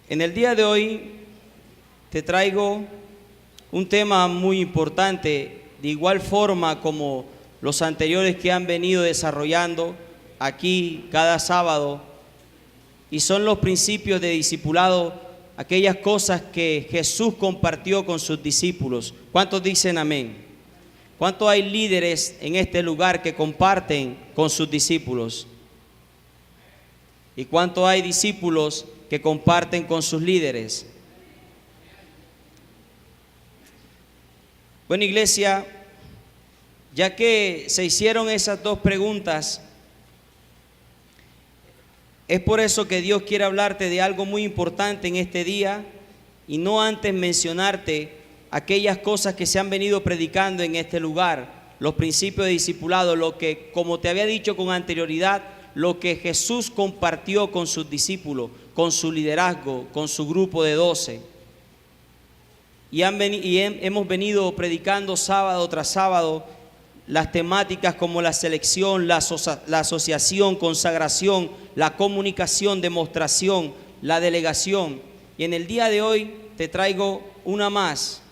En el día de hoy te traigo un tema muy importante, de igual forma como los anteriores que han venido desarrollando aquí cada sábado, y son los principios de discipulado, aquellas cosas que Jesús compartió con sus discípulos. ¿Cuántos dicen amén? ¿Cuántos hay líderes en este lugar que comparten con sus discípulos? ¿Y cuántos hay discípulos que comparten con sus líderes? Bueno, iglesia, ya que se hicieron esas dos preguntas, es por eso que Dios quiere hablarte de algo muy importante en este día, y no antes mencionarte aquellas cosas que se han venido predicando en este lugar, los principios de discipulado, lo que, como te había dicho con anterioridad, lo que Jesús compartió con sus discípulos, con su liderazgo, con su grupo de 12. Hemos venido predicando sábado tras sábado las temáticas como la selección, la asociación, consagración, la comunicación, demostración, la delegación. Y en el día de hoy te traigo una más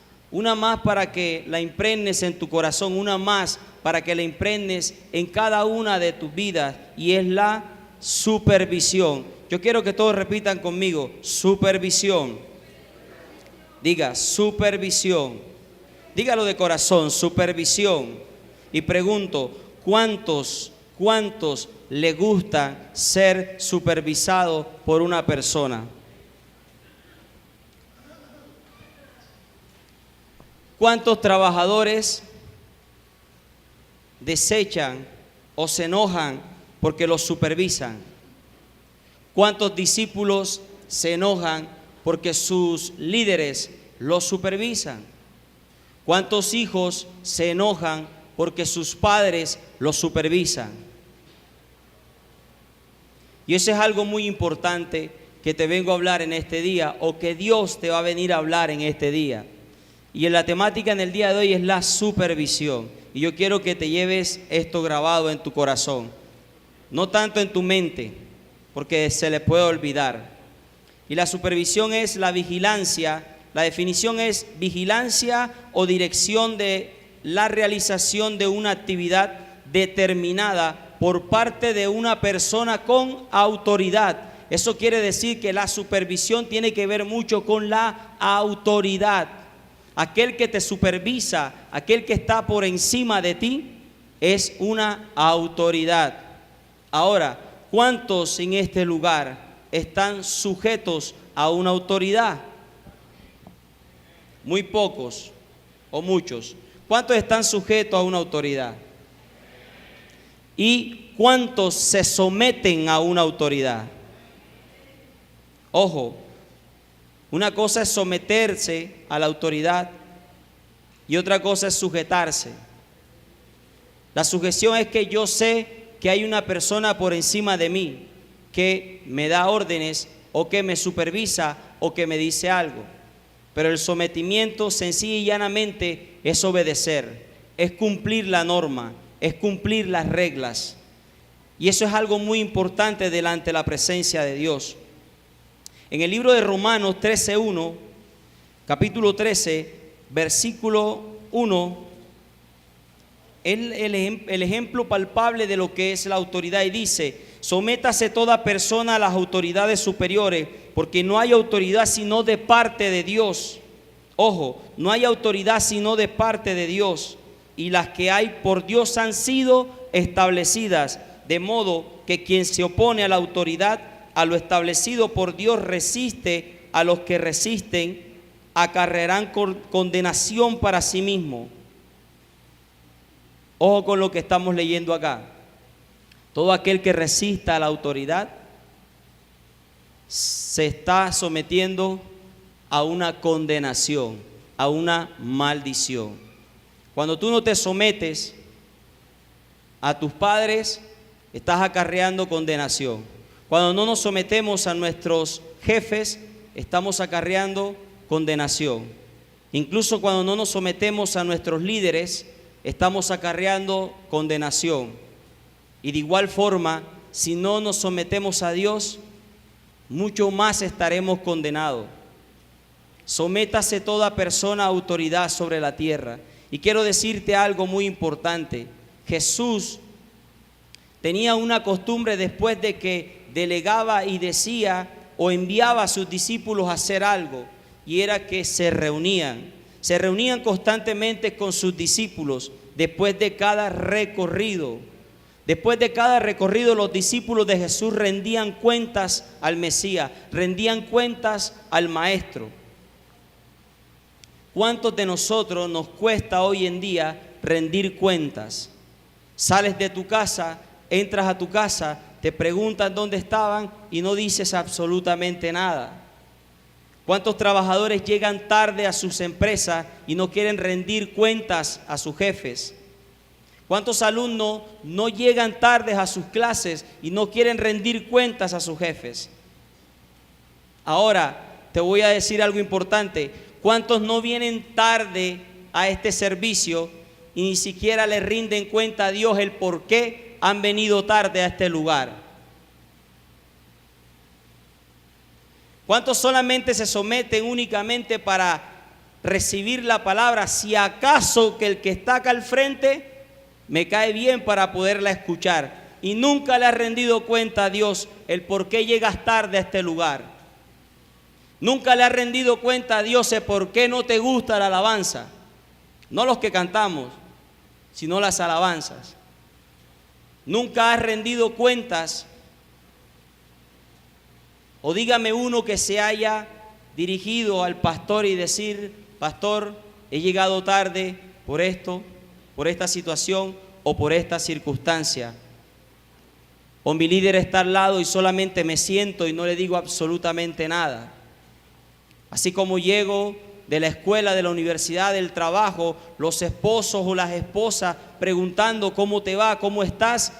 para que la impregnes en tu corazón, una más para que la impregnes en cada una de tus vidas, y es la supervisión. Yo quiero que todos repitan conmigo: supervisión. Diga supervisión. Dígalo de corazón: supervisión. Y pregunto, ¿cuántos le gusta ser supervisado por una persona? ¿Cuántos trabajadores desechan o se enojan porque los supervisan? ¿Cuántos discípulos se enojan porque sus líderes los supervisan? ¿Cuántos hijos se enojan porque sus padres los supervisan? Y eso es algo muy importante que te vengo a hablar en este día, o que Dios te va a venir a hablar en este día. Y en la temática en el día de hoy es la supervisión. Y yo quiero que te lleves esto grabado en tu corazón, no tanto en tu mente, porque se le puede olvidar. Y la supervisión es la vigilancia. La definición es vigilancia o dirección de la realización de una actividad determinada por parte de una persona con autoridad. Eso quiere decir que la supervisión tiene que ver mucho con la autoridad. Aquel que te supervisa, aquel que está por encima de ti, es una autoridad. Ahora, ¿cuántos en este lugar están sujetos a una autoridad? Muy pocos o muchos. ¿Cuántos están sujetos a una autoridad? ¿Y cuántos se someten a una autoridad? Ojo, una cosa es someterse a la autoridad y otra cosa es sujetarse. La sujeción es que yo sé que hay una persona por encima de mí que me da órdenes, o que me supervisa, o que me dice algo. Pero el sometimiento sencilla y llanamente es obedecer, es cumplir la norma, es cumplir las reglas. Y eso es algo muy importante delante de la presencia de Dios. En el libro de Romanos 13:1, capítulo 13, versículo 1, el ejemplo palpable de lo que es la autoridad, y dice: sométase toda persona a las autoridades superiores, porque no hay autoridad sino de parte de Dios. Ojo, no hay autoridad sino de parte de Dios, y las que hay por Dios han sido establecidas, de modo que quien se opone a la autoridad, a lo establecido por Dios, resiste a los que resisten, acarrearán condenación para sí mismo. Ojo con lo que estamos leyendo acá. Todo aquel que resista a la autoridad se está sometiendo a una condenación, a una maldición. Cuando tú no te sometes a tus padres, estás acarreando condenación. Cuando no nos sometemos a nuestros jefes, estamos acarreando condenación. Incluso cuando no nos sometemos a nuestros líderes, estamos acarreando condenación. Y de igual forma, si no nos sometemos a Dios, mucho más estaremos condenados. Sométase toda persona a autoridad sobre la tierra. Y quiero decirte algo muy importante. Jesús tenía una costumbre después de que delegaba y decía o enviaba a sus discípulos a hacer algo, y era que se reunían constantemente con sus discípulos después de cada recorrido. Después de cada recorrido, los discípulos de Jesús rendían cuentas al Mesías, rendían cuentas al Maestro. ¿Cuántos de nosotros nos cuesta hoy en día rendir cuentas? Sales de tu casa, entras a tu casa, te preguntan dónde estaban y no dices absolutamente nada. ¿Cuántos trabajadores llegan tarde a sus empresas y no quieren rendir cuentas a sus jefes? ¿Cuántos alumnos no llegan tarde a sus clases y no quieren rendir cuentas a sus jefes? Ahora, te voy a decir algo importante. ¿Cuántos no vienen tarde a este servicio y ni siquiera le rinden cuenta a Dios el por qué han venido tarde a este lugar? ¿Cuántos solamente se someten únicamente para recibir la palabra? Si acaso que el que está acá al frente me cae bien para poderla escuchar, y nunca le ha rendido cuenta a Dios el por qué llegas tarde a este lugar. Nunca le ha rendido cuenta a Dios el por qué no te gusta la alabanza. No los que cantamos, sino las alabanzas. Nunca has rendido cuentas. O dígame uno que se haya dirigido al pastor y decir: pastor, he llegado tarde por esto, por esta situación o por esta circunstancia. O mi líder está al lado y solamente me siento y no le digo absolutamente nada. Así como llego de la escuela, de la universidad, del trabajo, los esposos o las esposas preguntando cómo te va, cómo estás,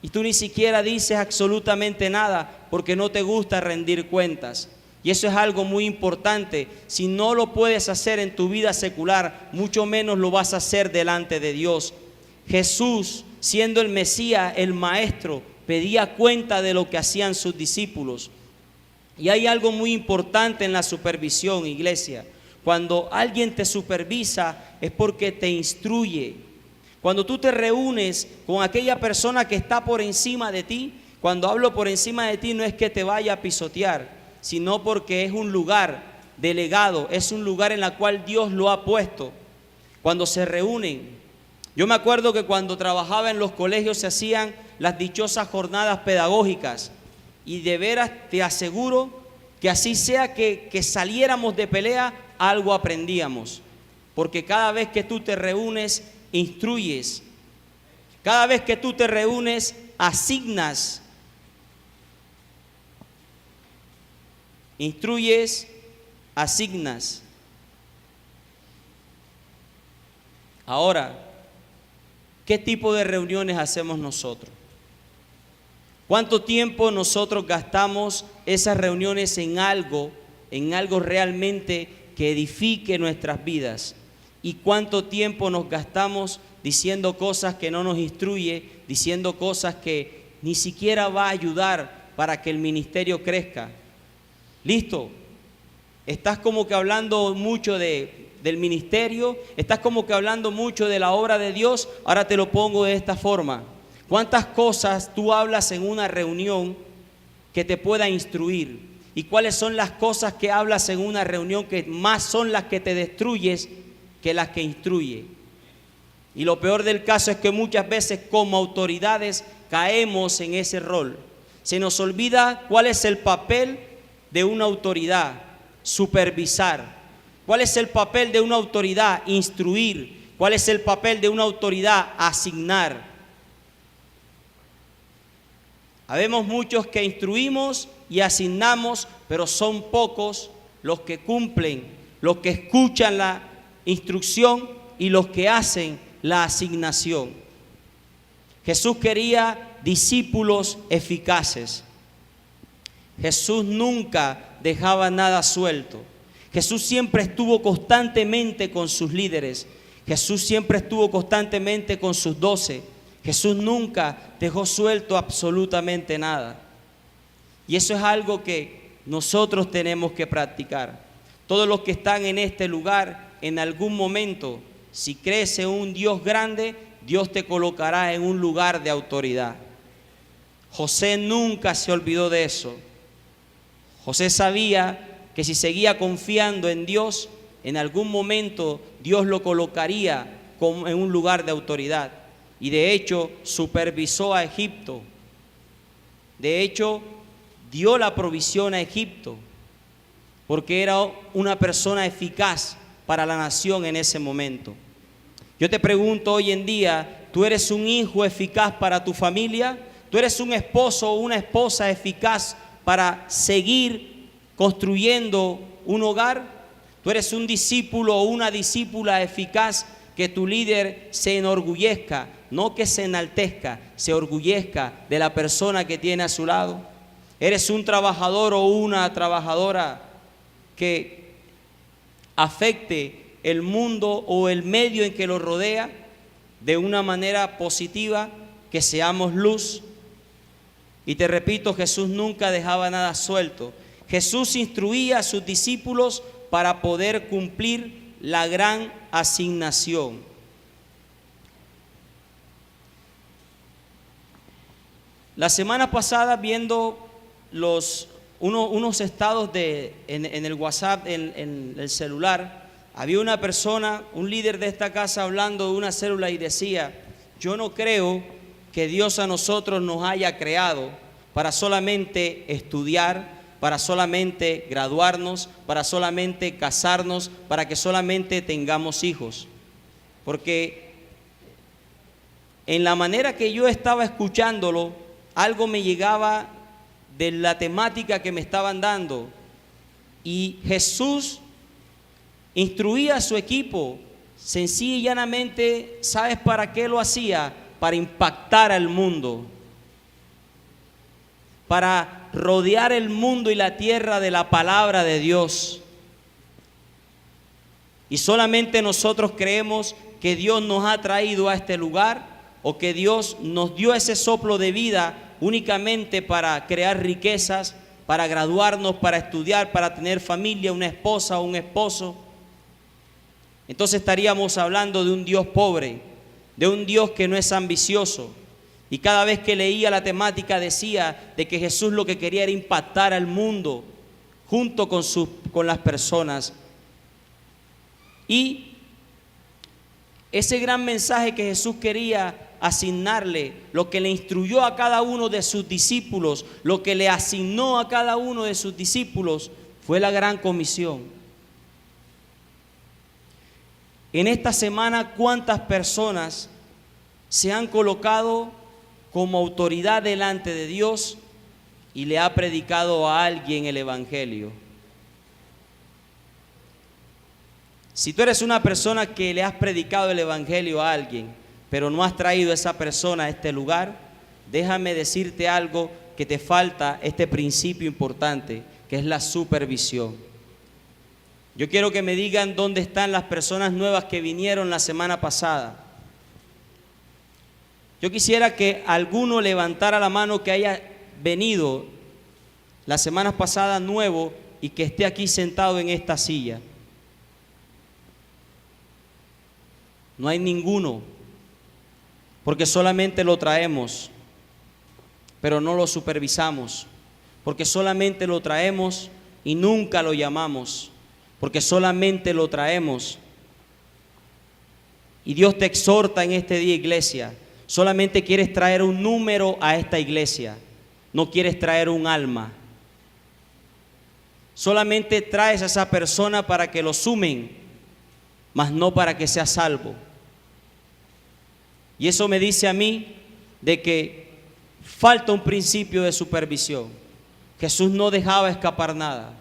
y tú ni siquiera dices absolutamente nada porque no te gusta rendir cuentas. Y eso es algo muy importante. Si no lo puedes hacer en tu vida secular, mucho menos lo vas a hacer delante de Dios. Jesús, siendo el Mesías, el Maestro, pedía cuenta de lo que hacían sus discípulos. Y hay algo muy importante en la supervisión, iglesia. Cuando alguien te supervisa es porque te instruye. Cuando tú te reúnes con aquella persona que está por encima de ti, cuando hablo por encima de ti no es que te vaya a pisotear, sino porque es un lugar delegado, es un lugar en el cual Dios lo ha puesto. Cuando se reúnen, yo me acuerdo que cuando trabajaba en los colegios se hacían las dichosas jornadas pedagógicas, y de veras te aseguro que así sea que saliéramos de pelea, algo aprendíamos, porque cada vez que tú te reúnes, instruyes. Cada vez que tú te reúnes, asignas. Instruyes, asignas. Ahora, ¿qué tipo de reuniones hacemos nosotros? ¿Cuánto tiempo nosotros gastamos esas reuniones en algo realmente que edifique nuestras vidas? ¿Y cuánto tiempo nos gastamos diciendo cosas que no nos instruye, diciendo cosas que ni siquiera va a ayudar para que el ministerio crezca? Listo, estás como que hablando mucho del ministerio, estás como que hablando mucho de la obra de Dios. Ahora te lo pongo de esta forma: ¿cuántas cosas tú hablas en una reunión que te pueda instruir? ¿Y cuáles son las cosas que hablas en una reunión que más son las que te destruyes que las que instruye? Y lo peor del caso es que muchas veces como autoridades caemos en ese rol. Se nos olvida cuál es el papel de una autoridad: supervisar. ¿Cuál es el papel de una autoridad? Instruir. ¿Cuál es el papel de una autoridad? Asignar. Habemos muchos que instruimos y asignamos, pero son pocos los que cumplen, los que escuchan la instrucción y los que hacen la asignación. Jesús quería discípulos eficaces. Jesús nunca dejaba nada suelto. Jesús siempre estuvo constantemente con sus líderes. Jesús siempre estuvo constantemente con sus 12. Jesús nunca dejó suelto absolutamente nada. Y eso es algo que nosotros tenemos que practicar. Todos los que están en este lugar, en algún momento, si crees en un Dios grande, Dios te colocará en un lugar de autoridad. José nunca se olvidó de eso. José sabía que si seguía confiando en Dios, en algún momento Dios lo colocaría en un lugar de autoridad. Y de hecho, supervisó a Egipto. De hecho, dio la provisión a Egipto, porque era una persona eficaz para la nación en ese momento. Yo te pregunto hoy en día, ¿tú eres un hijo eficaz para tu familia? ¿Tú eres un esposo o una esposa eficaz para seguir construyendo un hogar? ¿Tú eres un discípulo o una discípula eficaz que tu líder se enorgullezca, no que se enaltezca, se orgullezca de la persona que tiene a su lado? ¿Eres un trabajador o una trabajadora que afecte el mundo o el medio en que lo rodea de una manera positiva, que seamos luz? Y te repito, Jesús nunca dejaba nada suelto. Jesús instruía a sus discípulos para poder cumplir la gran asignación. La semana pasada, viendo unos estados en el WhatsApp, en el celular, había una persona, un líder de esta casa, hablando de una célula y decía: yo no creo que Dios a nosotros nos haya creado para solamente estudiar, para solamente graduarnos, para solamente casarnos, para que solamente tengamos hijos. Porque en la manera que yo estaba escuchándolo, algo me llegaba de la temática que me estaban dando. Y Jesús instruía a su equipo, sencilla y llanamente. ¿Sabes para qué lo hacía? Para impactar al mundo, para rodear el mundo y la tierra de la palabra de Dios. Y solamente nosotros creemos que Dios nos ha traído a este lugar, o que Dios nos dio ese soplo de vida únicamente para crear riquezas, para graduarnos, para estudiar, para tener familia, una esposa o un esposo. Entonces estaríamos hablando de un Dios pobre, de un Dios que no es ambicioso. Y cada vez que leía la temática decía de que Jesús lo que quería era impactar al mundo junto con las personas. Y ese gran mensaje que Jesús quería asignarle, lo que le instruyó a cada uno de sus discípulos, lo que le asignó a cada uno de sus discípulos, fue la gran comisión. En esta semana, ¿cuántas personas se han colocado como autoridad delante de Dios y le ha predicado a alguien el evangelio? Si tú eres una persona que le has predicado el evangelio a alguien, pero no has traído a esa persona a este lugar, déjame decirte algo, que te falta este principio importante, que es la supervisión. Yo quiero que me digan dónde están las personas nuevas que vinieron la semana pasada. Yo quisiera que alguno levantara la mano que haya venido la semana pasada nuevo y que esté aquí sentado en esta silla. No hay ninguno, porque solamente lo traemos, pero no lo supervisamos, porque solamente lo traemos y nunca lo llamamos, porque solamente lo traemos. Y Dios te exhorta en este día, iglesia. Solamente quieres traer un número a esta iglesia, no quieres traer un alma. Solamente traes a esa persona para que lo sumen, mas no para que sea salvo. Y eso me dice a mí de que falta un principio de supervisión. Jesús no dejaba escapar nada.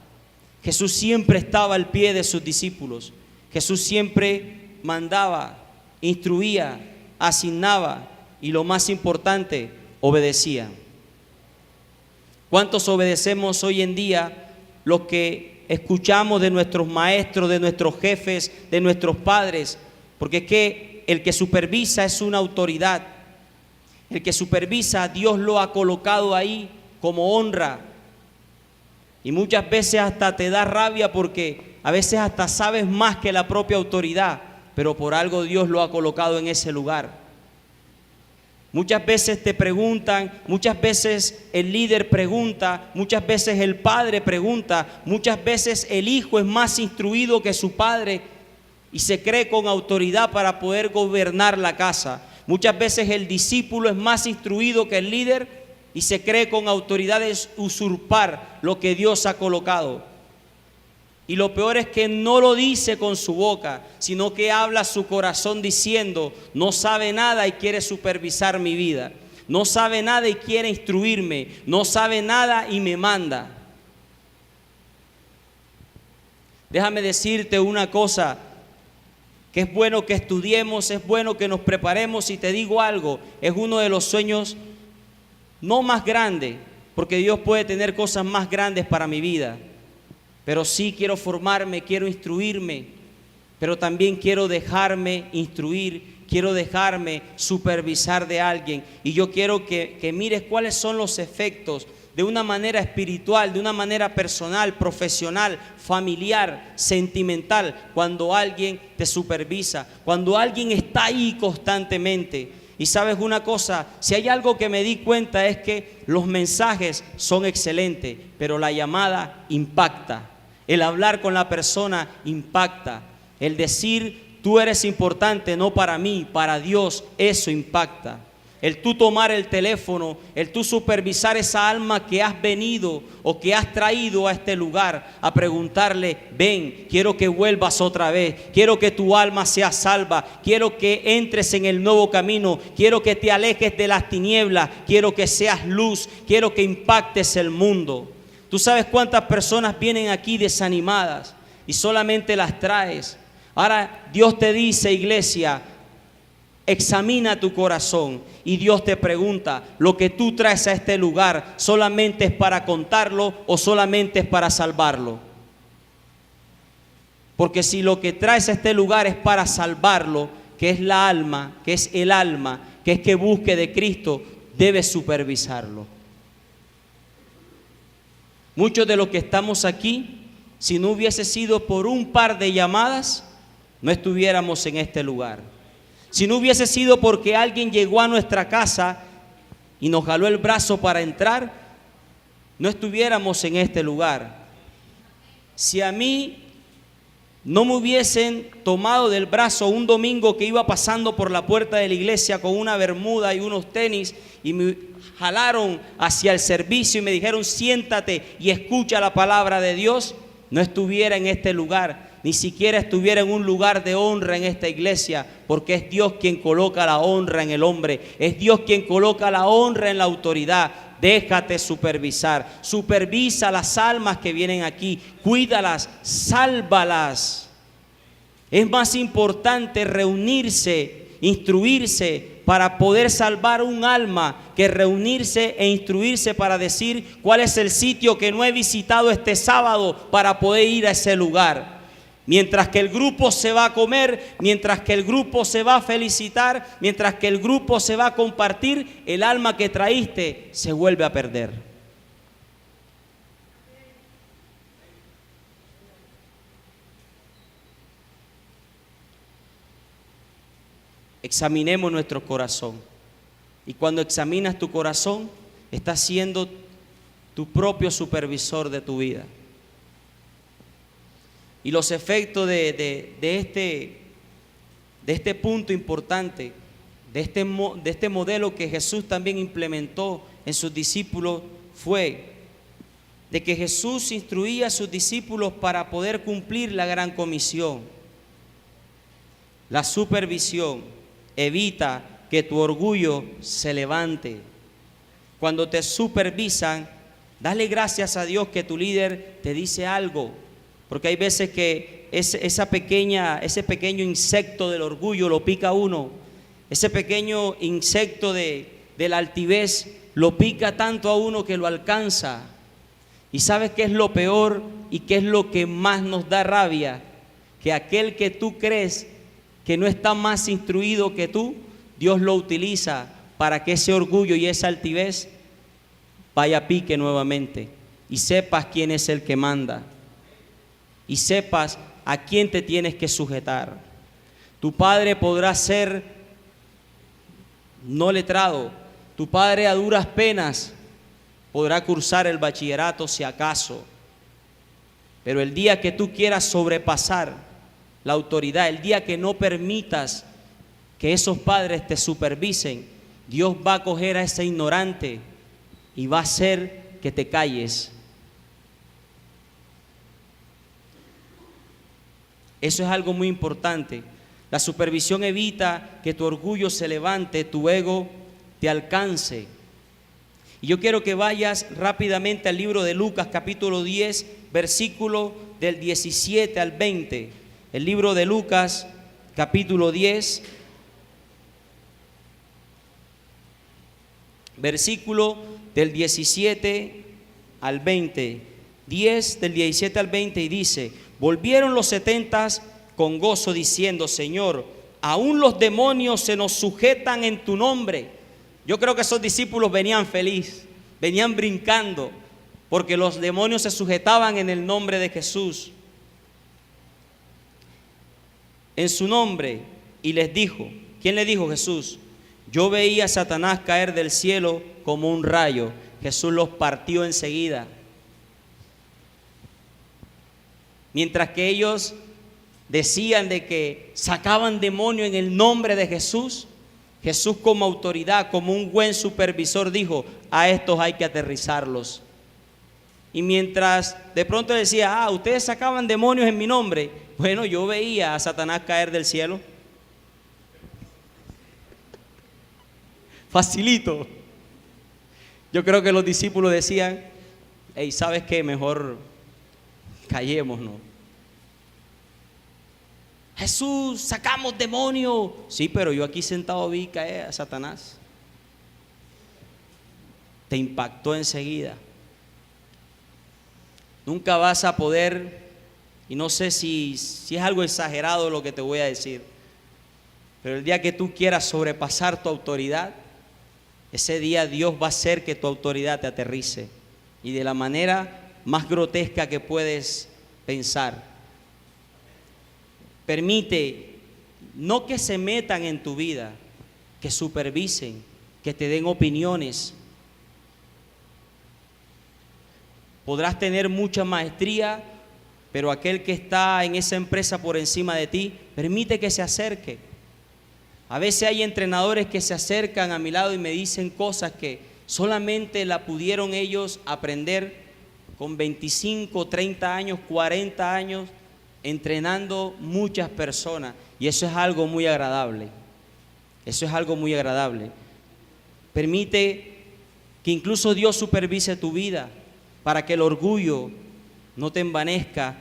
Jesús siempre estaba al pie de sus discípulos. Jesús siempre mandaba, instruía, asignaba y, lo más importante, obedecía. ¿Cuántos obedecemos hoy en día lo que escuchamos de nuestros maestros, de nuestros jefes, de nuestros padres? Porque es que el que supervisa es una autoridad. El que supervisa, Dios lo ha colocado ahí como honra. Y muchas veces hasta te da rabia porque a veces hasta sabes más que la propia autoridad, pero por algo Dios lo ha colocado en ese lugar. Muchas veces te preguntan, muchas veces el líder pregunta, muchas veces el padre pregunta, muchas veces el hijo es más instruido que su padre y se cree con autoridad para poder gobernar la casa. Muchas veces el discípulo es más instruido que el líder y se cree con autoridad de usurpar lo que Dios ha colocado. Y lo peor es que no lo dice con su boca, sino que habla su corazón diciendo, no sabe nada y quiere supervisar mi vida. No sabe nada y quiere instruirme. No sabe nada y me manda. Déjame decirte una cosa, que es bueno que estudiemos, es bueno que nos preparemos, y te digo algo, es uno de los sueños no más grandes, porque Dios puede tener cosas más grandes para mi vida. Pero sí quiero formarme, quiero instruirme, pero también quiero dejarme instruir, quiero dejarme supervisar de alguien. Y yo quiero que mires cuáles son los efectos de una manera espiritual, de una manera personal, profesional, familiar, sentimental, cuando alguien te supervisa, cuando alguien está ahí constantemente. Y sabes una cosa, si hay algo que me di cuenta es que los mensajes son excelentes, pero la llamada impacta. El hablar con la persona impacta. El decir, tú eres importante, no para mí, para Dios, eso impacta. El tú tomar el teléfono, el tú supervisar esa alma que has venido o que has traído a este lugar a preguntarle, ven, quiero que vuelvas otra vez, quiero que tu alma sea salva, quiero que entres en el nuevo camino, quiero que te alejes de las tinieblas, quiero que seas luz, quiero que impactes el mundo. Tú sabes cuántas personas vienen aquí desanimadas y solamente las traes. Ahora Dios te dice, iglesia, examina tu corazón, y Dios te pregunta, ¿lo que tú traes a este lugar solamente es para contarlo o solamente es para salvarlo? Porque si lo que traes a este lugar es para salvarlo, que es la alma, que es el alma, que es que busque de Cristo, debes supervisarlo. Muchos de los que estamos aquí, si no hubiese sido por un par de llamadas, no estuviéramos en este lugar. Si no hubiese sido porque alguien llegó a nuestra casa y nos jaló el brazo para entrar, no estuviéramos en este lugar. Si a mí no me hubiesen tomado del brazo un domingo que iba pasando por la puerta de la iglesia con una bermuda y unos tenis y me jalaron hacia el servicio y me dijeron, siéntate y escucha la palabra de Dios, no estuviera en este lugar. Ni siquiera estuviera en un lugar de honra en esta iglesia, porque es Dios quien coloca la honra en el hombre, es Dios quien coloca la honra en la autoridad. Déjate supervisar, supervisa las almas que vienen aquí, cuídalas, sálvalas. Es más importante reunirse, instruirse para poder salvar un alma, que reunirse e instruirse para decir cuál es el sitio que no he visitado este sábado para poder ir a ese lugar. Mientras que el grupo se va a comer, mientras que el grupo se va a felicitar, mientras que el grupo se va a compartir, el alma que traíste se vuelve a perder. Examinemos nuestro corazón. Y cuando examinas tu corazón, estás siendo tu propio supervisor de tu vida. Y los efectos de este punto importante, de este modelo que Jesús también implementó en sus discípulos, fue de que Jesús instruía a sus discípulos para poder cumplir la gran comisión. La supervisión evita que tu orgullo se levante. Cuando te supervisan, dale gracias a Dios que tu líder te dice algo. Porque hay veces que ese pequeño insecto del orgullo lo pica uno. Ese pequeño insecto de la altivez lo pica tanto a uno que lo alcanza. ¿Y sabes qué es lo peor y qué es lo que más nos da rabia? Que aquel que tú crees que no está más instruido que tú, Dios lo utiliza para que ese orgullo y esa altivez vaya a pique nuevamente. y sepas quién es el que manda y sepas a quién te tienes que sujetar. Tu padre podrá ser no letrado, tu padre a duras penas podrá cursar el bachillerato si acaso, pero el día que tú quieras sobrepasar la autoridad, el día que no permitas que esos padres te supervisen, Dios va a coger a ese ignorante y va a hacer que te calles. Eso es algo muy importante. La supervisión evita que tu orgullo se levante, tu ego te alcance. Y yo quiero que vayas rápidamente al libro de Lucas, capítulo 10, versículo del 17 al 20. El libro de Lucas, capítulo 10, versículo del 17 al 20. 10 del 17 al 20 y dice: volvieron los 70 con gozo diciendo: Señor, aún los demonios se nos sujetan en tu nombre. Yo creo que esos discípulos venían felices, venían brincando, porque los demonios se sujetaban en el nombre de Jesús, en su nombre. Y les dijo, ¿quién le dijo? Jesús: yo veía a Satanás caer del cielo como un rayo. Jesús los partió enseguida. Mientras que ellos decían de que sacaban demonios en el nombre de Jesús, Jesús como autoridad, como un buen supervisor, dijo: a estos hay que aterrizarlos. Y mientras de pronto decía: ustedes sacaban demonios en mi nombre, bueno, yo veía a Satanás caer del cielo. Facilito. Yo creo que los discípulos decían: hey, ¿sabes qué? Mejor callémonos. Jesús, sacamos demonios. Sí, pero yo aquí sentado vi caer a Satanás. Te impactó enseguida. Nunca vas a poder, y no sé si es algo exagerado lo que te voy a decir, pero el día que tú quieras sobrepasar tu autoridad, ese día Dios va a hacer que tu autoridad te aterrice, y de la manera más grotesca que puedes pensar. Permite, no que se metan en tu vida, que supervisen, que te den opiniones. Podrás tener mucha maestría, pero aquel que está en esa empresa por encima de ti, permite que se acerque. A veces hay entrenadores que se acercan a mi lado y me dicen cosas que solamente la pudieron ellos aprender con 25, 30 años, 40 años, entrenando muchas personas. Y eso es algo muy agradable. Eso es algo muy agradable. Permite que incluso Dios supervise tu vida para que el orgullo no te envanezca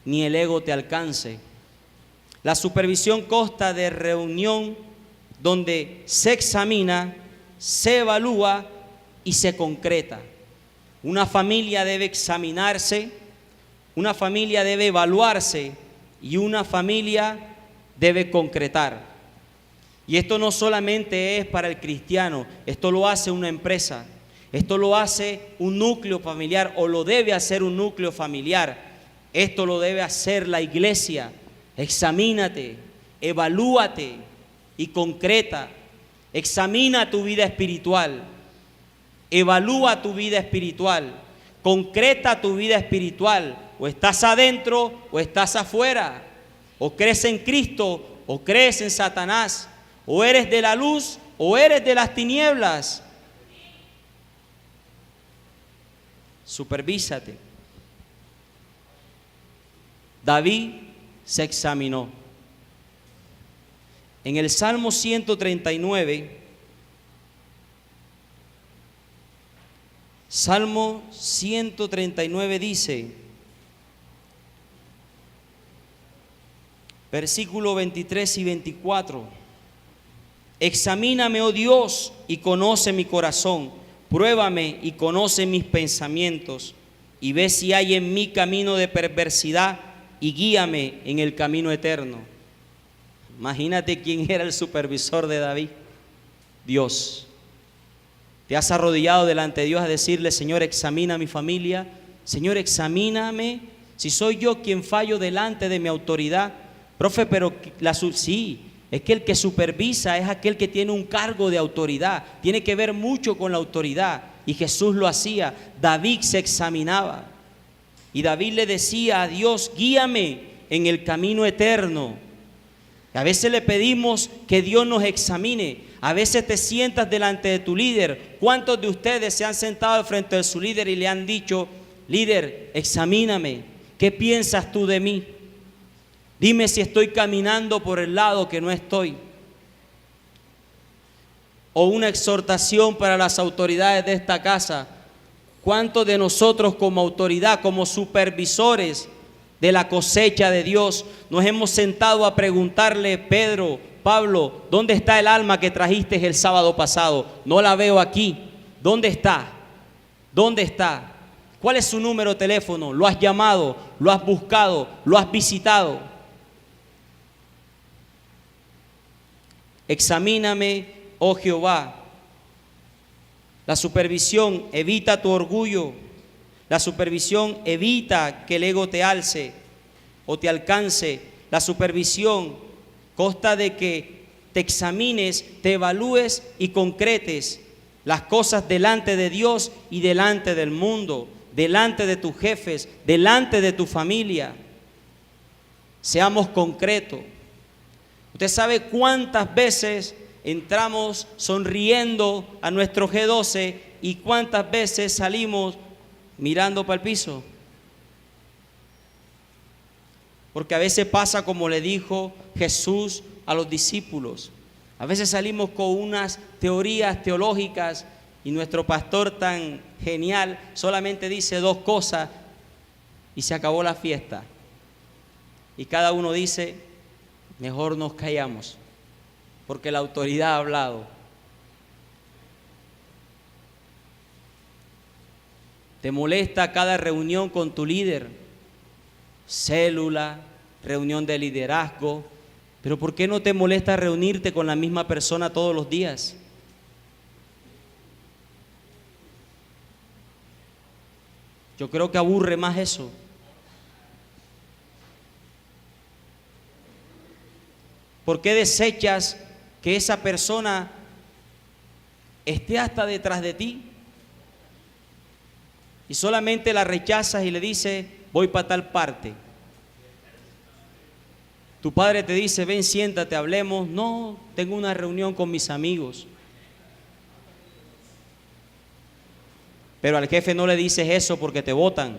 ni el ego te alcance. La supervisión consta de reunión donde se examina, se evalúa y se concreta. Una familia debe examinarse, una familia debe evaluarse y una familia debe concretar. Y esto no solamente es para el cristiano, esto lo hace una empresa, esto lo hace un núcleo familiar, o lo debe hacer un núcleo familiar. Esto lo debe hacer la iglesia. Examínate, evalúate y concreta. Examina tu vida espiritual, evalúa tu vida espiritual, concreta tu vida espiritual. O estás adentro o estás afuera, o crees en Cristo o crees en Satanás, o eres de la luz o eres de las tinieblas. Supervísate. David se examinó. En el Salmo 139, Salmo 139 dice, versículo 23 y 24: examíname, oh Dios, y conoce mi corazón, pruébame y conoce mis pensamientos, y ve si hay en mí camino de perversidad, y guíame en el camino eterno. Imagínate quién era el supervisor de David. Dios. ¿Te has arrodillado delante de Dios a decirle: Señor, examina mi familia? Señor, examíname si soy yo quien fallo delante de mi autoridad. Profe, pero sí, es que el que supervisa es aquel que tiene un cargo de autoridad. Tiene que ver mucho con la autoridad. Y Jesús lo hacía. David se examinaba. Y David le decía a Dios: guíame en el camino eterno. A veces le pedimos que Dios nos examine. A veces te sientas delante de tu líder. ¿Cuántos de ustedes se han sentado frente de su líder y le han dicho: líder, examíname, ¿qué piensas tú de mí? Dime si estoy caminando por el lado que no estoy. O una exhortación para las autoridades de esta casa: ¿cuántos de nosotros como autoridad, como supervisores de la cosecha de Dios, nos hemos sentado a preguntarle: Pedro, Pablo, ¿dónde está el alma que trajiste el sábado pasado? No la veo aquí. ¿Dónde está? ¿Dónde está? ¿Cuál es su número de teléfono? ¿Lo has llamado? ¿Lo has buscado? ¿Lo has visitado? Examíname, oh Jehová. La supervisión evita tu orgullo. La supervisión evita que el ego te alce o te alcance. La supervisión consta de que te examines, te evalúes y concretes las cosas delante de Dios y delante del mundo, delante de tus jefes, delante de tu familia. Seamos concretos. Usted sabe cuántas veces entramos sonriendo a nuestro G12 y cuántas veces salimos mirando para el piso. Porque a veces pasa como le dijo Jesús a los discípulos. A veces salimos con unas teorías teológicas y nuestro pastor tan genial solamente dice dos cosas y se acabó la fiesta. Y cada uno dice: mejor nos callamos porque la autoridad ha hablado. ¿Te molesta cada reunión con tu líder? Célula, reunión de liderazgo. Pero ¿por qué no te molesta reunirte con la misma persona todos los días? Yo creo que aburre más eso. ¿Por qué desechas que esa persona esté hasta detrás de ti? Y solamente la rechazas y le dices: voy para tal parte. Tu padre te dice: ven, siéntate, hablemos. No, tengo una reunión con mis amigos. Pero al jefe no le dices eso porque te botan.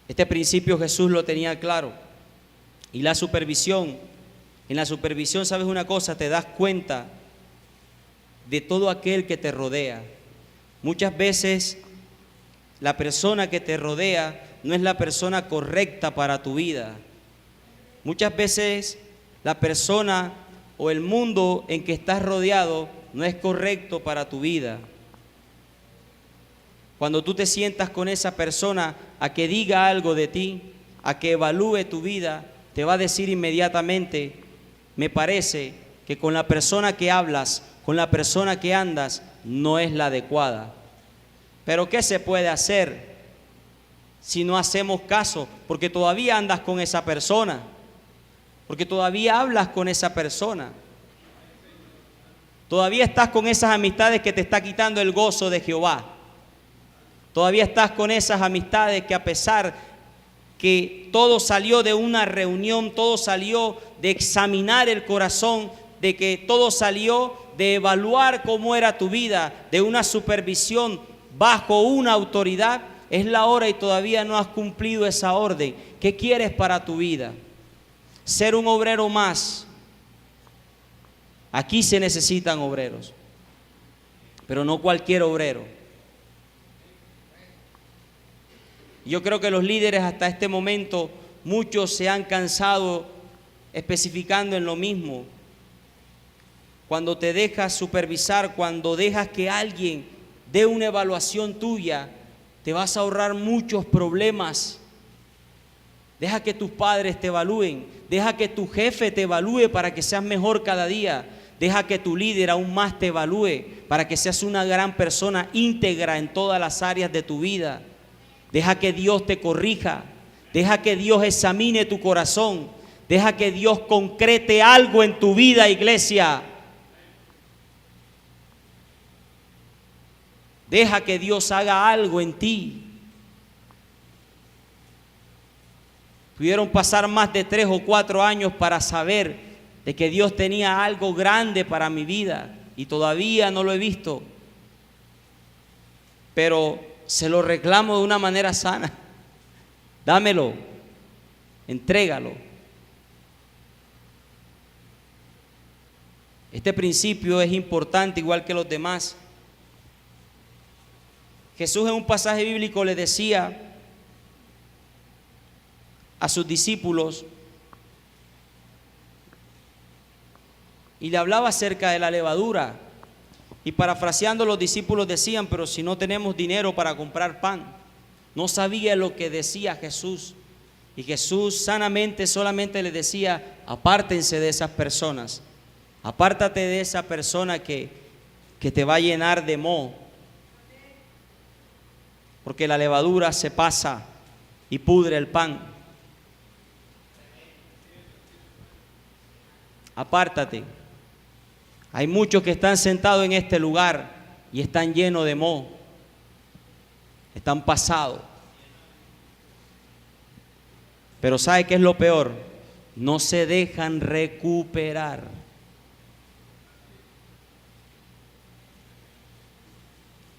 Este principio Jesús lo tenía claro. Y la supervisión, en la supervisión, ¿sabes una cosa? Te das cuenta de todo aquel que te rodea. Muchas veces la persona que te rodea no es la persona correcta para tu vida. Muchas veces la persona o el mundo en que estás rodeado no es correcto para tu vida. Cuando tú te sientas con esa persona a que diga algo de ti, a que evalúe tu vida, te va a decir inmediatamente: me parece que con la persona que hablas, con la persona que andas, no es la adecuada. Pero ¿qué se puede hacer si no hacemos caso? Porque todavía andas con esa persona, porque todavía hablas con esa persona, todavía estás con esas amistades que te está quitando el gozo de Jehová, todavía estás con esas amistades que, a pesar que todo salió de una reunión, todo salió de examinar el corazón, de que todo salió de evaluar cómo era tu vida, de una supervisión bajo una autoridad, es la hora y todavía no has cumplido esa orden. ¿Qué quieres para tu vida? Ser un obrero más. Aquí se necesitan obreros, pero no cualquier obrero. Yo creo que los líderes hasta este momento, muchos se han cansado especificando en lo mismo. Cuando te dejas supervisar, cuando dejas que alguien dé una evaluación tuya, te vas a ahorrar muchos problemas. Deja que tus padres te evalúen. Deja que tu jefe te evalúe para que seas mejor cada día. Deja que tu líder aún más te evalúe para que seas una gran persona íntegra en todas las áreas de tu vida. Deja que Dios te corrija. Deja que Dios examine tu corazón. Deja que Dios concrete algo en tu vida, iglesia. Deja que Dios haga algo en ti. Pudieron pasar más de 3 o 4 años para saber de que Dios tenía algo grande para mi vida y todavía no lo he visto. Pero se lo reclamo de una manera sana. Dámelo, entrégalo. Este principio es importante igual que los demás. Jesús en un pasaje bíblico le decía a sus discípulos y le hablaba acerca de la levadura, y parafraseando, los discípulos decían: pero si no tenemos dinero para comprar pan. No sabía lo que decía Jesús, y Jesús sanamente solamente le decía: apártense de esas personas, apártate de esa persona que te va a llenar de moho, porque la levadura se pasa y pudre el pan. Apártate. Hay muchos que están sentados en este lugar y están llenos de moho, están pasados. Pero ¿sabe qué es lo peor? No se dejan recuperar.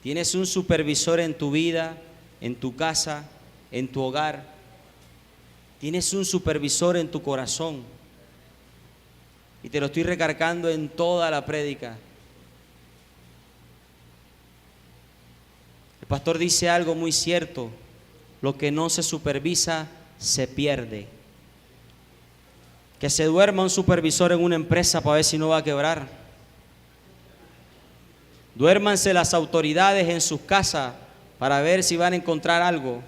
Tienes un supervisor en tu vida, en tu casa, en tu hogar. Tienes un supervisor en tu corazón. Y te lo estoy recargando en toda la prédica. El pastor dice algo muy cierto: lo que no se supervisa se pierde. Que se duerma un supervisor en una empresa para ver si no va a quebrar. Duérmanse las autoridades en sus casas para ver si van a encontrar algo.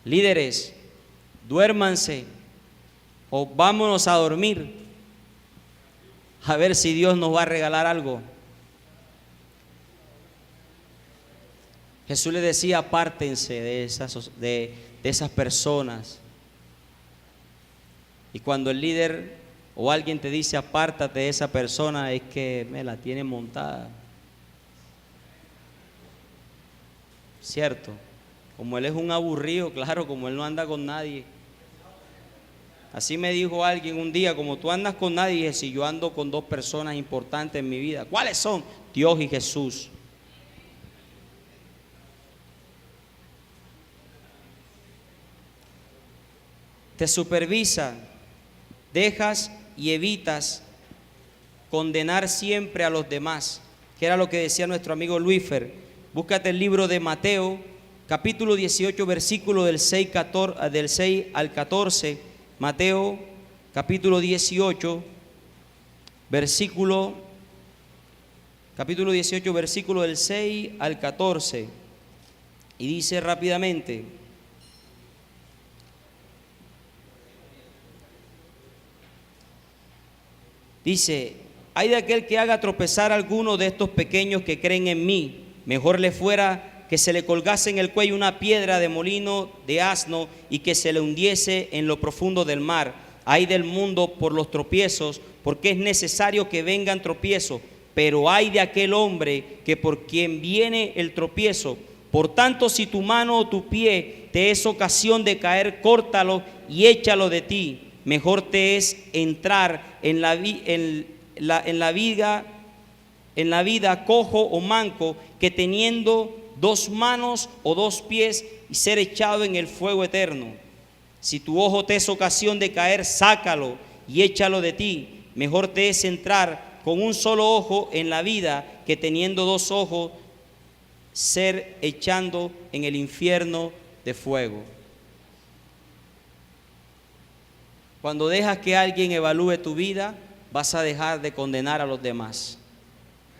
Líderes, duérmanse o vámonos a dormir a ver si Dios nos va a regalar algo. Jesús le decía: apártense de esas personas. Y cuando el líder o alguien te dice apártate de esa persona, es que me la tiene montada. ¿Cierto? Como él es un aburrido, claro, como él no anda con nadie. Así me dijo alguien un día: como tú andas con nadie. Y dije: si yo ando con 2 personas importantes en mi vida. ¿Cuáles son? Dios y Jesús. Te supervisa, dejas y evitas condenar siempre a los demás, que era lo que decía nuestro amigo Luífer. Búscate el libro de Mateo, capítulo 18, versículo del 6 al 14. Mateo, capítulo 18, capítulo 18, versículo del 6 al 14. Y dice rápidamente: dice, hay de aquel que haga tropezar a alguno de estos pequeños que creen en mí. Mejor le fuera que se le colgase en el cuello una piedra de molino de asno y que se le hundiese en lo profundo del mar. Ay del mundo por los tropiezos, porque es necesario que vengan tropiezos, pero ay de aquel hombre que por quien viene el tropiezo. Por tanto, si tu mano o tu pie te es ocasión de caer, córtalo y échalo de ti. Mejor te es entrar en la vida cojo o manco, que teniendo 2 manos o 2 pies y ser echado en el fuego eterno. Si tu ojo te es ocasión de caer, sácalo y échalo de ti. Mejor te es entrar con un solo ojo en la vida, que teniendo 2 ojos ser echando en el infierno de fuego. Cuando dejas que alguien evalúe tu vida, vas a dejar de condenar a los demás.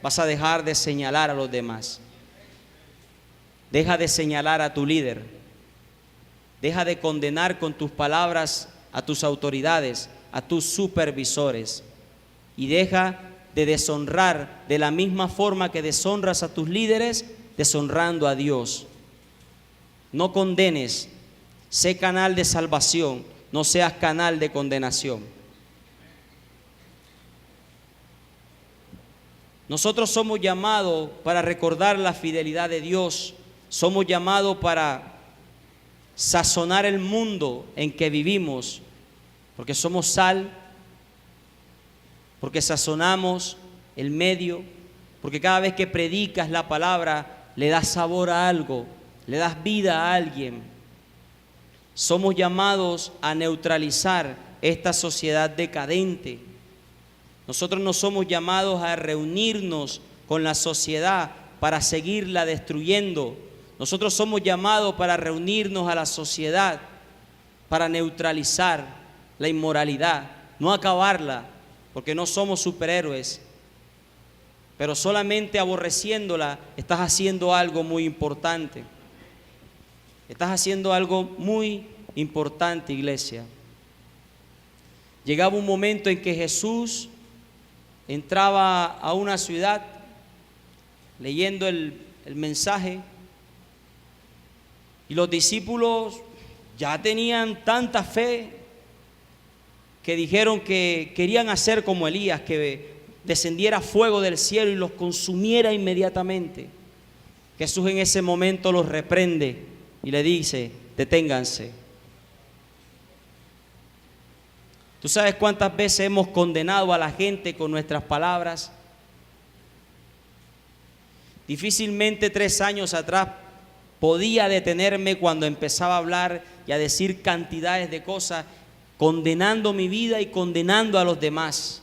Vas a dejar de señalar a los demás. Deja de señalar a tu líder. Deja de condenar con tus palabras a tus autoridades, a tus supervisores. Y deja de deshonrar de la misma forma que deshonras a tus líderes, deshonrando a Dios. No condenes, sé canal de salvación, no seas canal de condenación. Nosotros somos llamados para recordar la fidelidad de Dios, somos llamados para sazonar el mundo en que vivimos, porque somos sal, porque sazonamos el medio, porque cada vez que predicas la palabra le das sabor a algo, le das vida a alguien. Somos llamados a neutralizar esta sociedad decadente. Nosotros no somos llamados a reunirnos con la sociedad para seguirla destruyendo. Nosotros somos llamados para reunirnos a la sociedad, para neutralizar la inmoralidad, no acabarla, porque no somos superhéroes, pero solamente aborreciéndola estás haciendo algo muy importante. Estás haciendo algo muy importante, iglesia. Llegaba un momento en que Jesús entraba a una ciudad leyendo el mensaje y los discípulos ya tenían tanta fe que dijeron que querían hacer como Elías, que descendiera fuego del cielo y los consumiera inmediatamente. Jesús en ese momento los reprende y le dice: deténganse. ¿Tú sabes cuántas veces hemos condenado a la gente con nuestras palabras? Difícilmente 3 años atrás podía detenerme cuando empezaba a hablar y a decir cantidades de cosas, condenando mi vida y condenando a los demás.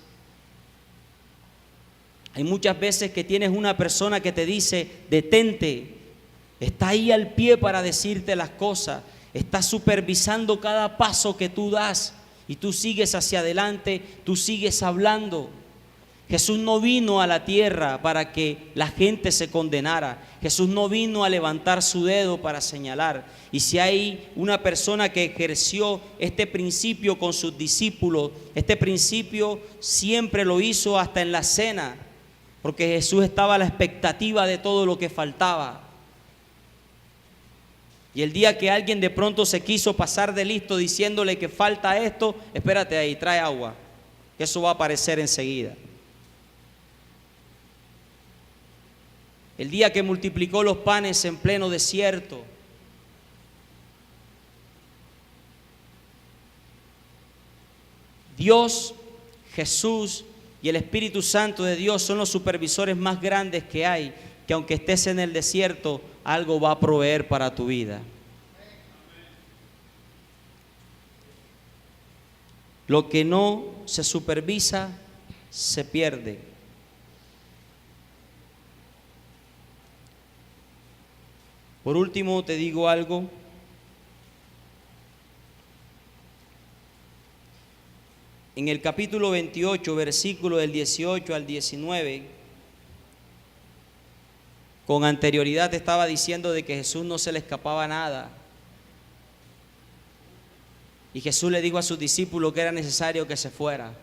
Hay muchas veces que tienes una persona que te dice: detente, está ahí al pie para decirte las cosas, está supervisando cada paso que tú das y tú sigues hacia adelante, tú sigues hablando. Jesús no vino a la tierra para que la gente se condenara. Jesús no vino a levantar su dedo para señalar. Y si hay una persona que ejerció este principio con sus discípulos, este principio siempre lo hizo hasta en la cena, porque Jesús estaba a la expectativa de todo lo que faltaba. Y el día que alguien de pronto se quiso pasar de listo diciéndole que falta esto, espérate ahí, trae agua, que eso va a aparecer enseguida. El día que multiplicó los panes en pleno desierto, Dios, Jesús y el Espíritu Santo de Dios son los supervisores más grandes que hay, que aunque estés en el desierto, algo va a proveer para tu vida. Lo que no se supervisa, se pierde. Por último, te digo algo. En el capítulo 28, versículo del 18 al 19, con anterioridad te estaba diciendo de que Jesús no se le escapaba nada. Y Jesús le dijo a sus discípulos que era necesario que se fuera.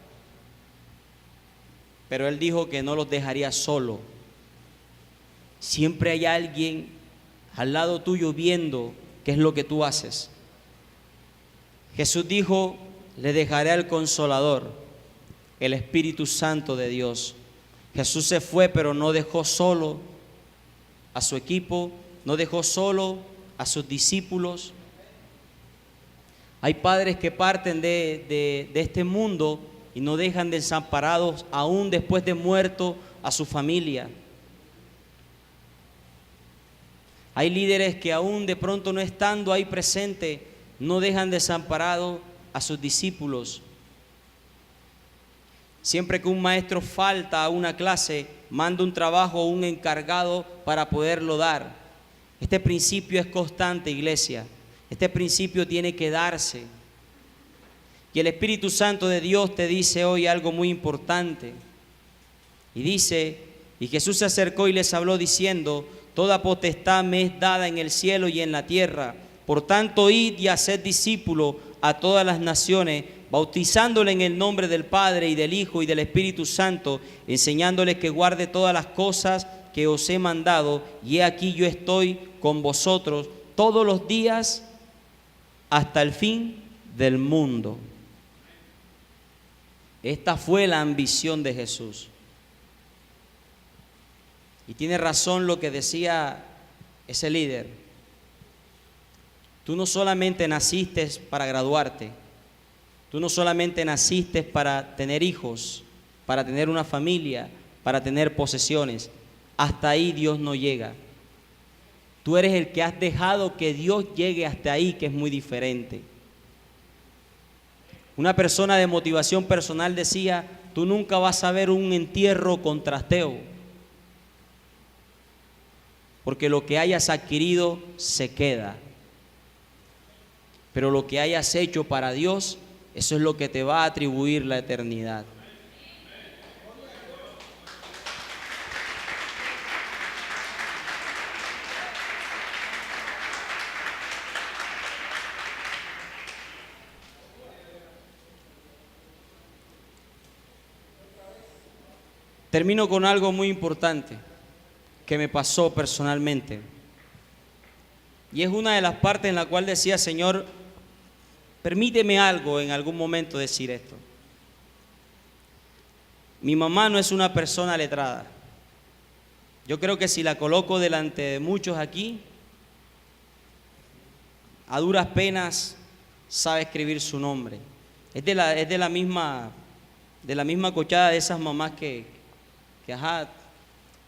Pero Él dijo que no los dejaría solo. Siempre hay alguien al lado tuyo viendo qué es lo que tú haces. Jesús dijo: le dejaré al Consolador, el Espíritu Santo de Dios. Jesús se fue, pero no dejó solo a su equipo, no dejó solo a sus discípulos. Hay padres que parten de este mundo y no dejan desamparados aún después de muerto a su familia. Hay líderes que aún de pronto no estando ahí presente, no dejan desamparados a sus discípulos. Siempre que un maestro falta a una clase, manda un trabajo o un encargado para poderlo dar. Este principio es constante, iglesia. Este principio tiene que darse. Y el Espíritu Santo de Dios te dice hoy algo muy importante. Y dice: y Jesús se acercó y les habló diciendo: toda potestad me es dada en el cielo y en la tierra. Por tanto, id y haced discípulos a todas las naciones, bautizándole en el nombre del Padre y del Hijo y del Espíritu Santo, enseñándoles que guarde todas las cosas que os he mandado, y he aquí yo estoy con vosotros todos los días hasta el fin del mundo. Esta fue la ambición de Jesús. Y tiene razón lo que decía ese líder. Tú no solamente naciste para graduarte, tú no solamente naciste para tener hijos, para tener una familia, para tener posesiones. Hasta ahí Dios no llega. Tú eres el que has dejado que Dios llegue hasta ahí, que es muy diferente. Una persona de motivación personal decía: tú nunca vas a ver un entierro con trasteo, porque lo que hayas adquirido se queda, pero lo que hayas hecho para Dios, eso es lo que te va a atribuir la eternidad. Termino con algo muy importante que me pasó personalmente. Y es una de las partes en la cual decía: Señor, permíteme algo en algún momento decir esto. Mi mamá no es una persona letrada. Yo creo que si la coloco delante de muchos aquí, a duras penas sabe escribir su nombre. Es de la misma cochada de esas mamás que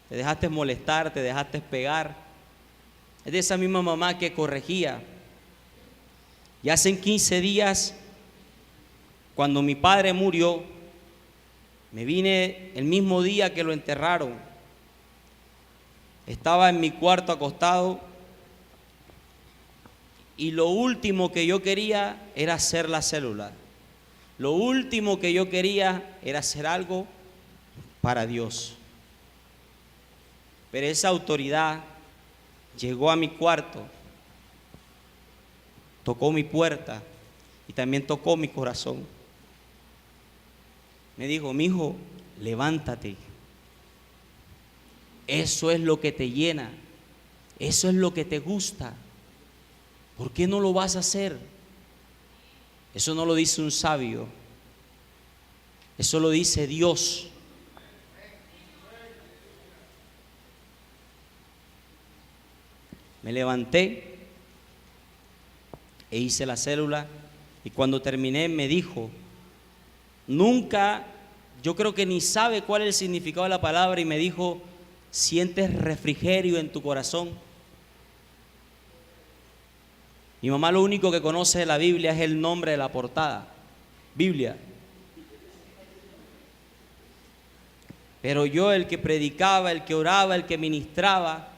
te dejaste molestar, te dejaste pegar. Es de esa misma mamá que corregía. Y hace 15 días, cuando mi padre murió, me vine el mismo día que lo enterraron. Estaba en mi cuarto acostado y lo último que yo quería era hacer la célula. Lo último que yo quería era hacer algo para Dios. Pero esa autoridad llegó a mi cuarto, tocó mi puerta y también tocó mi corazón. Me dijo: mi hijo, levántate. Eso es lo que te llena, eso es lo que te gusta. ¿Por qué no lo vas a hacer? Eso no lo dice un sabio, eso lo dice Dios. Me levanté e hice la célula, y cuando terminé me dijo: nunca, yo creo que ni sabe cuál es el significado de la palabra, y me dijo: ¿sientes refrigerio en tu corazón? Mi mamá lo único que conoce de la Biblia es el nombre de la portada, Biblia. Pero yo, el que predicaba, el que oraba, el que ministraba,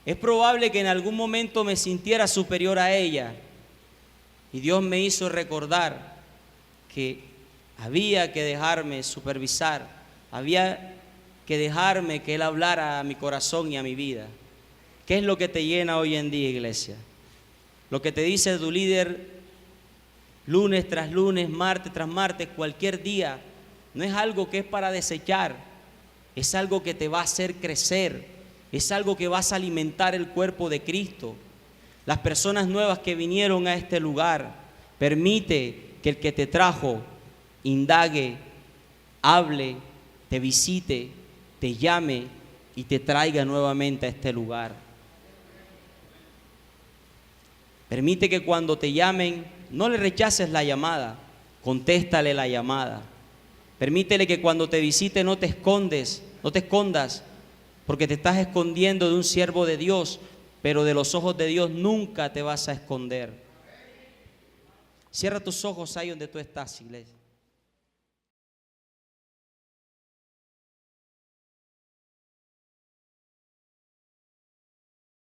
es probable que en algún momento me sintiera superior a ella. Y Dios me hizo recordar que había que dejarme supervisar, había que dejarme que Él hablara a mi corazón y a mi vida. ¿Qué es lo que te llena hoy en día, iglesia? Lo que te dice tu líder lunes tras lunes, martes tras martes, cualquier día, no es algo que es para desechar, es algo que te va a hacer crecer, es algo que vas a alimentar el cuerpo de Cristo. Las personas nuevas que vinieron a este lugar, permite que el que te trajo indague, hable, te visite, te llame y te traiga nuevamente a este lugar. Permite que cuando te llamen no le rechaces la llamada, contéstale la llamada. Permítele que cuando te visite no te escondas, porque te estás escondiendo de un siervo de Dios, pero de los ojos de Dios nunca te vas a esconder. Cierra tus ojos ahí donde tú estás, iglesia.